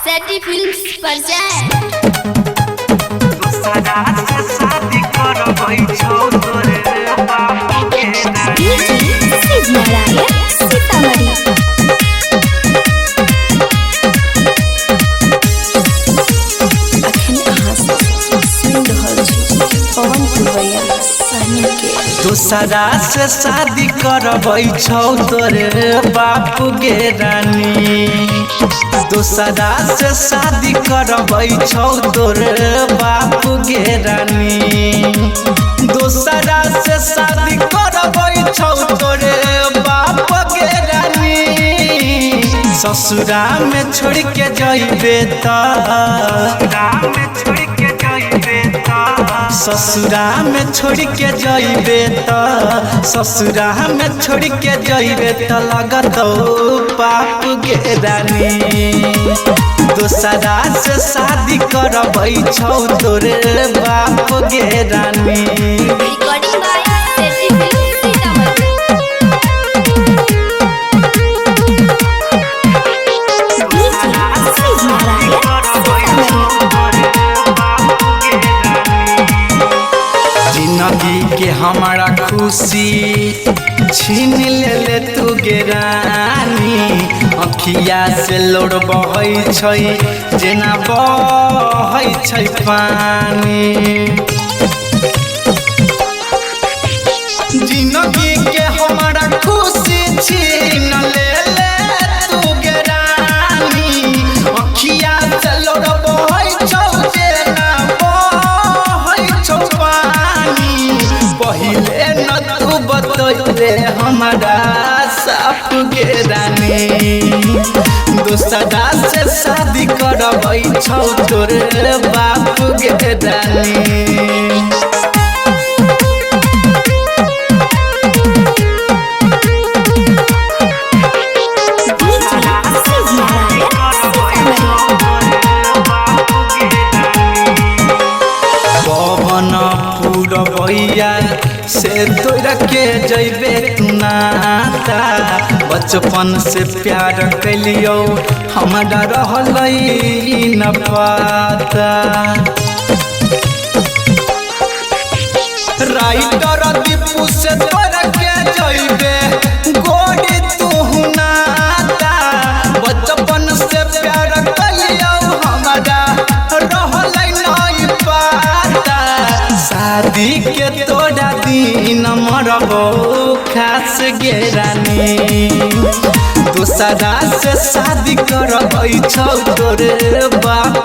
सेटी फिल्म्स पर जाए शादी करबै छौ तोरे बाप के डीजे सिद्ध नारायण सीतामढ़ी अखन अहाँ सुन रहल छी पवन पुरवैया सानी के दूसरा से शादी करबै छौ तोरे बाप के रानी दूसरा से शादी करबै छौ तोरे बाप के रानी दूसरा से शादी करबै छौ तोरे बाप के रानी ससुरा में छोड़ के जइबे त ससुरा में छोड़ के जइबे त ससुरा में छोड़ के जइबे त लगत पाप के रानी दूसरा से शादी करबै छौ तोरे बाप के रानी रिकॉर्डिंग बाय सेटी फिल्म्स सीतामढ़ी डीजे सिद्ध नारायण जिंदगी के हमारा खुशी छीन ले तू गे रानी अखिया से लोड़ बहै छै जेना बहै छै पानी जिंदगी के हमारा खुशी छीन ले तू गे रानी अखिया से लोड़ बहै छै जेना बहै छै पानी पहिले न तू बतैले हमारा साफ के रानी दूसरा से शादी करबै छौ तोरे बाप के रानी पवन पुरवैया से तोरा के जइबे तू नाता बचपन से प्यार कैलियो हमारा रहलै न पाता राइटर दीपू से तोरा के जइबे गोरी तू नाता बचपन से प्यार कैलियो हमारा रहलै नहीं पाता शादी के तोड़ा दिन मरबो खास गे रानी दूसरा से शादी करबै छौ तोरे बाप